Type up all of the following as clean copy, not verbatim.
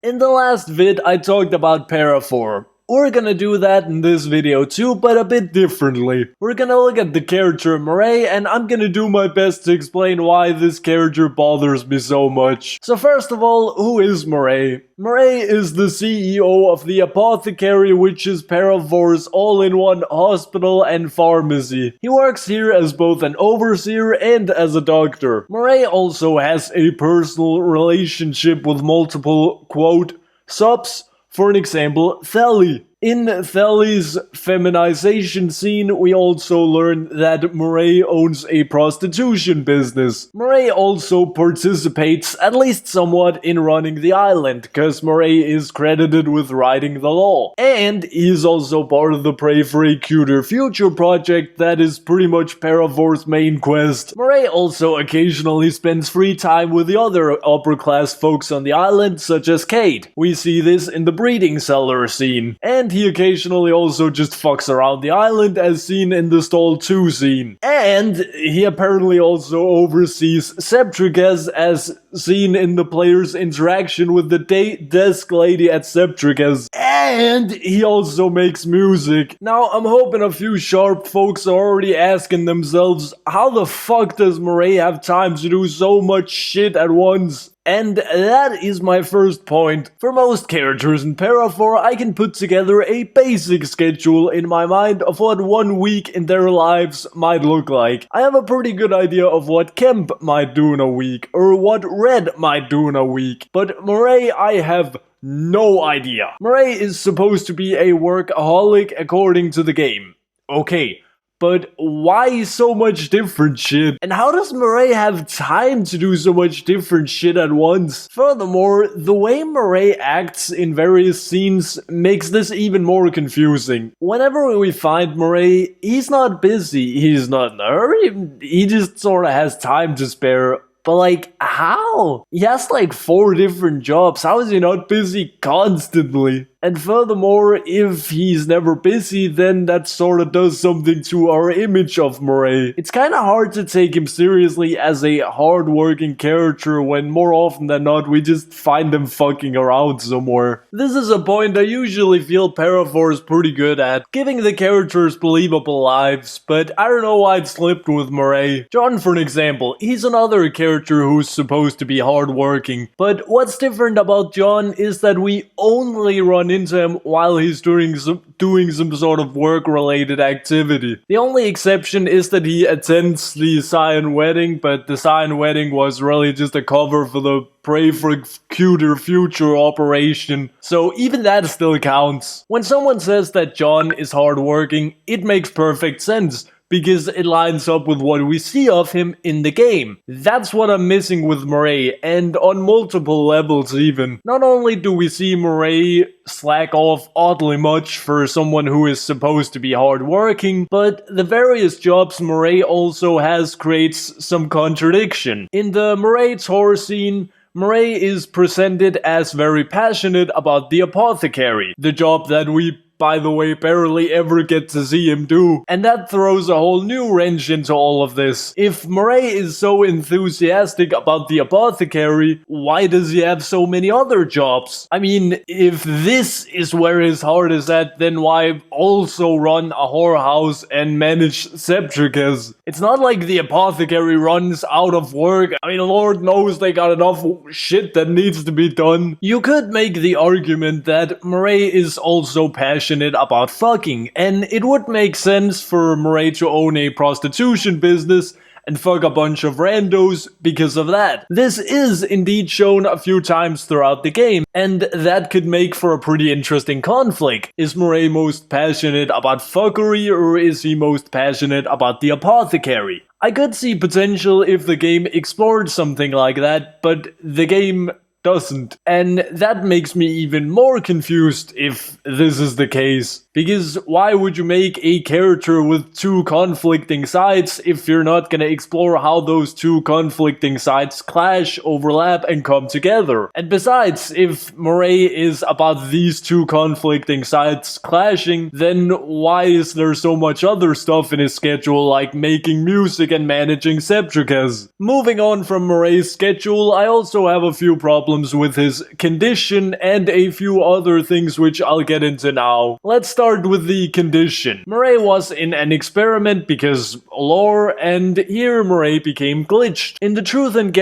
In the last vid, I talked about Paraphore. We're gonna do that in this video too, but a bit differently. We're gonna look at the character Marei, and I'm gonna do my best to explain why this character bothers me so much. So first of all, who is Marei? Marei is the CEO of the Apothecary, which is Paraphore's all-in-one hospital and pharmacy. He works here as both an overseer and as a doctor. Marei also has a personal relationship with multiple, quote, subs. For an example, Theli. In Theli's feminization scene, we also learn that Marei owns a prostitution business. Marei also participates, at least somewhat, in running the island, cause Marei is credited with writing the law. And he's also part of the Pray for a Cuter Future project that is pretty much Paraphore's main quest. Marei also occasionally spends free time with the other upper-class folks on the island, such as Kate. We see this in the breeding cellar scene. And he occasionally also just fucks around the island as seen in the Stall 2 scene. And he apparently also oversees Septricas as seen in the player's interaction with the desk lady at Septricas. And he also makes music. Now I'm hoping a few sharp folks are already asking themselves, how the fuck does Marei have time to do so much shit at once? And that is my first point. For most characters in Paraphore, I can put together a basic schedule in my mind of what 1 week in their lives might look like. I have a pretty good idea of what Kemp might do in a week, or what Red might do in a week. But Marei, I have no idea. Marei is supposed to be a workaholic according to the game. Okay. But why so much different shit? And how does Marei have time to do so much different shit at once? Furthermore, the way Marei acts in various scenes makes this even more confusing. Whenever we find Marei, he's not busy, he's not in a hurry, he just sorta has time to spare. But like, how? He has like 4 different jobs, how is he not busy constantly? And furthermore, if he's never busy, then that sorta does something to our image of Marei. It's kinda hard to take him seriously as a hard-working character when more often than not we just find him fucking around somewhere. This is a point I usually feel Paraphore is pretty good at, giving the characters believable lives, but I don't know why it slipped with Marei. John, for an example, he's another character who's supposed to be hard-working, but what's different about John is that we only run into him while he's doing some sort of work-related activity. The only exception is that he attends the Scion wedding, but the Scion wedding was really just a cover for the Pray for a Cuter Future operation, so even that still counts. When someone says that John is hardworking, it makes perfect sense, because it lines up with what we see of him in the game. That's what I'm missing with Marei, and on multiple levels even. Not only do we see Marei slack off oddly much for someone who is supposed to be hardworking, but the various jobs Marei also has creates some contradiction. In the Marei tour scene, Marei is presented as very passionate about the Apothecary, the job that we, by the way, barely ever get to see him do. And that throws a whole new wrench into all of this. If Marei is so enthusiastic about the Apothecary, why does he have so many other jobs? I mean, if this is where his heart is at, then why also run a whorehouse and manage Septricas? It's not like the Apothecary runs out of work. I mean, Lord knows they got enough shit that needs to be done. You could make the argument that Marei is also passionate about fucking, and it would make sense for Marei to own a prostitution business and fuck a bunch of randos because of that. This is indeed shown a few times throughout the game, and that could make for a pretty interesting conflict. Is Marei most passionate about fuckery, or is he most passionate about the Apothecary? I could see potential if the game explored something like that, but the game doesn't. And that makes me even more confused if this is the case. Because why would you make a character with two conflicting sides if you're not gonna explore how those two conflicting sides clash, overlap, and come together? And besides, if Marei is about these two conflicting sides clashing, then why is there so much other stuff in his schedule, like making music and managing Septricas? Moving on from Marei's schedule, I also have a few problems with his condition and a few other things which I'll get into now. Let's start with the condition. Marei was in an experiment because lore, and here Marei became glitched. In the Truth and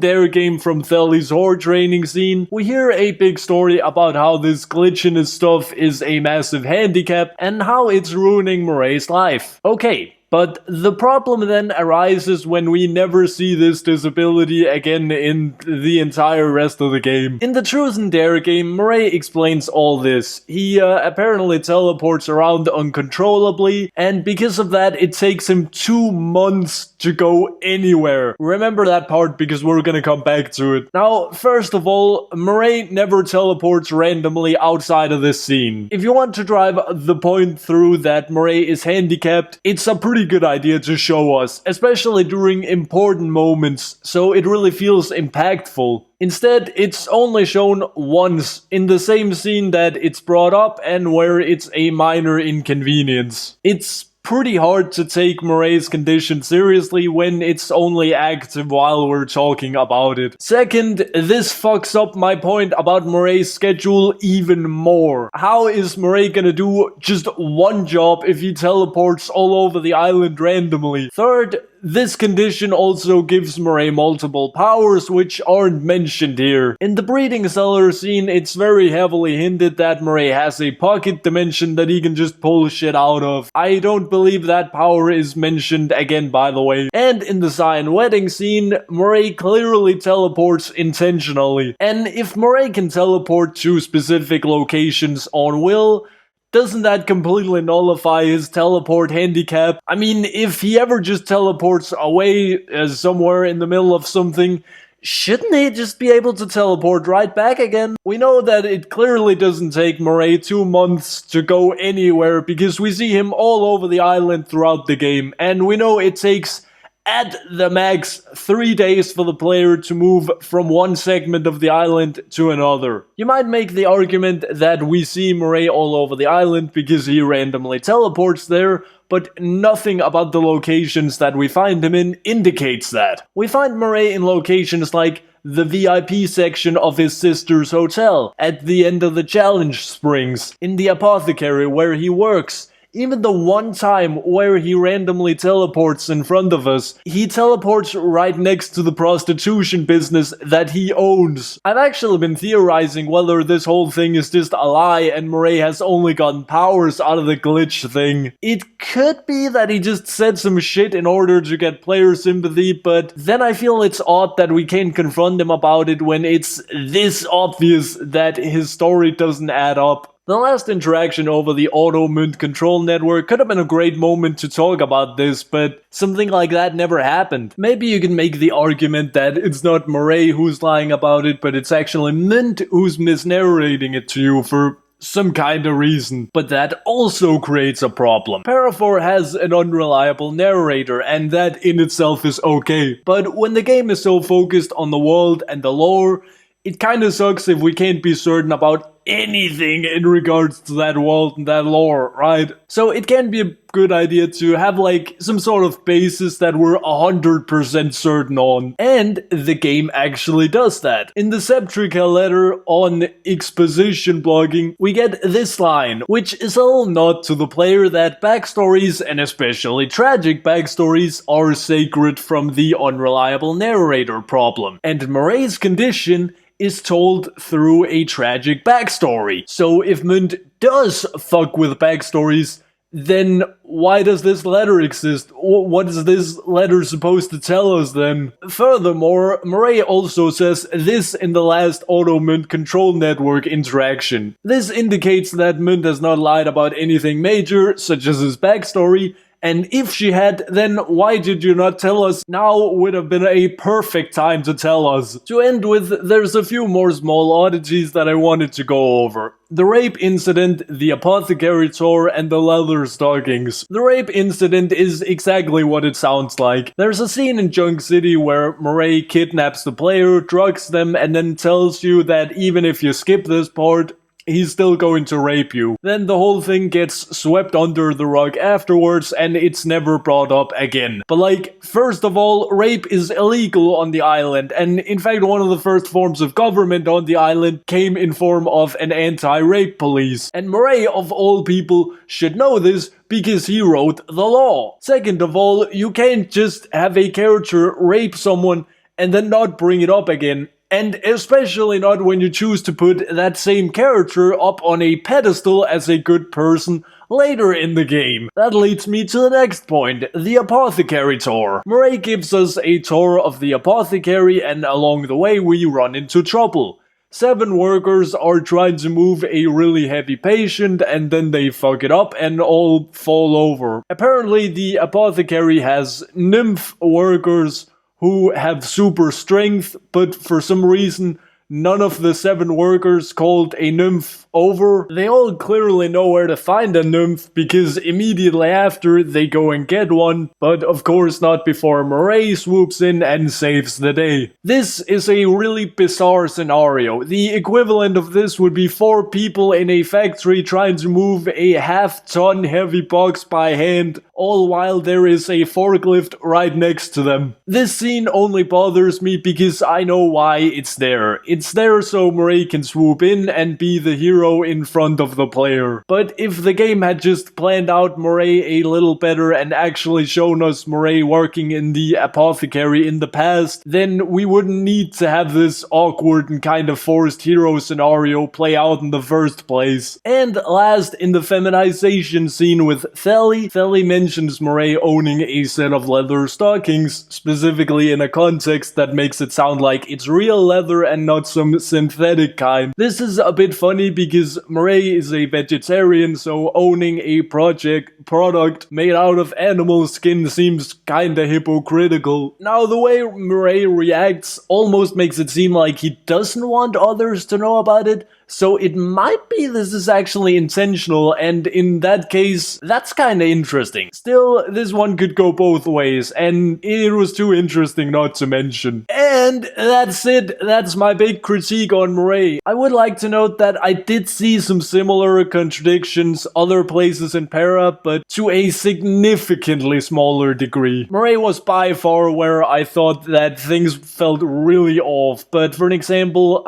Dare game from Thely's Horde training scene, we hear a big story about how this glitchiness stuff is a massive handicap and how it's ruining Marei's life. Okay. But the problem then arises when we never see this disability again in the entire rest of the game. In the Truth and Dare game, Marei explains all this. He apparently teleports around uncontrollably, and because of that, it takes him 2 months to go anywhere. Remember that part because we're gonna come back to it. Now, first of all, Marei never teleports randomly outside of this scene. If you want to drive the point through that Marei is handicapped, it's a pretty good idea to show us, especially during important moments, so it really feels impactful. Instead, it's only shown once in the same scene that it's brought up and where it's a minor inconvenience. It's pretty hard to take Marei's condition seriously when it's only active while we're talking about it. Second, this fucks up my point about Marei's schedule even more. How is Marei gonna do just one job if he teleports all over the island randomly? Third, this condition also gives Marei multiple powers which aren't mentioned here. In the breeding cellar scene, it's very heavily hinted that Marei has a pocket dimension that he can just pull shit out of. I don't believe that power is mentioned again, by the way. And in the Zion wedding scene, Marei clearly teleports intentionally. And if Marei can teleport to specific locations on will, doesn't that completely nullify his teleport handicap? I mean, if he ever just teleports away somewhere in the middle of something, shouldn't he just be able to teleport right back again? We know that it clearly doesn't take Marei 2 months to go anywhere because we see him all over the island throughout the game, and we know it takes at the max 3 days for the player to move from one segment of the island to another. You might make the argument that we see Marei all over the island because he randomly teleports there, but nothing about the locations that we find him in indicates that. We find Marei in locations like the VIP section of his sister's hotel, at the end of the challenge springs, in the apothecary where he works. Even the one time where he randomly teleports in front of us, he teleports right next to the prostitution business that he owns. I've actually been theorizing whether this whole thing is just a lie and Marei has only gotten powers out of the glitch thing. It could be that he just said some shit in order to get player sympathy, but then I feel it's odd that we can't confront him about it when it's this obvious that his story doesn't add up. The last interaction over the auto-munt control network could have been a great moment to talk about this, but something like that never happened. Maybe you can make the argument that it's not Marei who's lying about it, but it's actually Munt who's misnarrating it to you for some kind of reason. But that also creates a problem. Paraphore has an unreliable narrator, and that in itself is okay. But when the game is so focused on the world and the lore, it kinda sucks if we can't be certain about anything in regards to that world and that lore, right? So it can be a good idea to have like some sort of basis that we're 100% certain on. And the game actually does that. In the Septrica letter on exposition blogging, we get this line, which is a little nod to the player that backstories, and especially tragic backstories, are sacred from the unreliable narrator problem. And Marei's condition is told through a tragic backstory. So if Munt does fuck with backstories, then why does this letter exist? What is this letter supposed to tell us then? Furthermore, Marei also says this in the last auto-munt control network interaction. This indicates that Munt has not lied about anything major, such as his backstory, And if she had, then why did you not tell us? Now would have been a perfect time to tell us. To end with, there's a few more small oddities that I wanted to go over. The rape incident, the apothecary tour, and the leather stockings. The rape incident is exactly what it sounds like. There's a scene in Junk City where Marei kidnaps the player, drugs them, and then tells you that even if you skip this part, he's still going to rape you. Then the whole thing gets swept under the rug afterwards and it's never brought up again. But like, first of all, rape is illegal on the island, and in fact one of the first forms of government on the island came in form of an anti-rape police. And Marei, of all people, should know this because he wrote the law. Second of all, you can't just have a character rape someone and then not bring it up again. And especially not when you choose to put that same character up on a pedestal as a good person later in the game. That leads me to the next point, the apothecary tour. Marei gives us a tour of the apothecary, and along the way we run into trouble. 7 workers are trying to move a really heavy patient and then they fuck it up and all fall over. Apparently the apothecary has nymph workers who have super strength, but for some reason none of the 7 workers called a nymph over. They all clearly know where to find a nymph because immediately after they go and get one, but of course not before Marei swoops in and saves the day. This is a really bizarre scenario. The equivalent of this would be 4 people in a factory trying to move a half-ton heavy box by hand, all while there is a forklift right next to them. This scene only bothers me because I know why it's there. It's there so Marei can swoop in and be the hero in front of the player. But if the game had just planned out Marei a little better and actually shown us Marei working in the apothecary in the past, then we wouldn't need to have this awkward and kind of forced hero scenario play out in the first place. And last, in the feminization scene with Theli mentions Marei owning a set of leather stockings, specifically in a context that makes it sound like it's real leather and not some synthetic kind. This is a bit funny because Marei is a vegetarian, so owning a product made out of animal skin seems kinda hypocritical. Now the way Marei reacts almost makes it seem like he doesn't want others to know about it, so it might be this is actually intentional, and in that case, that's kinda interesting. Still, this one could go both ways, and it was too interesting not to mention. And that's it, that's my big critique on Marei. I would like to note that I did see some similar contradictions other places in Para, but to a significantly smaller degree. Marei was by far where I thought that things felt really off, but for an example,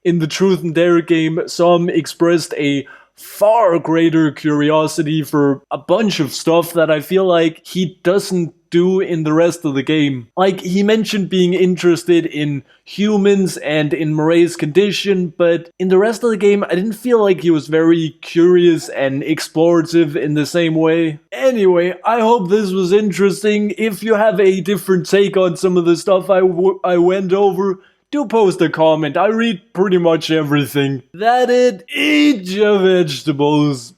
in the Truth and Dare game, some expressed a far greater curiosity for a bunch of stuff that I feel like he doesn't do in the rest of the game. Like, he mentioned being interested in humans and in Marei's condition, but in the rest of the game I didn't feel like he was very curious and explorative in the same way. Anyway, I hope this was interesting. If you have a different take on some of the stuff I went over, do post a comment. I read pretty much everything. That it, eat your vegetables.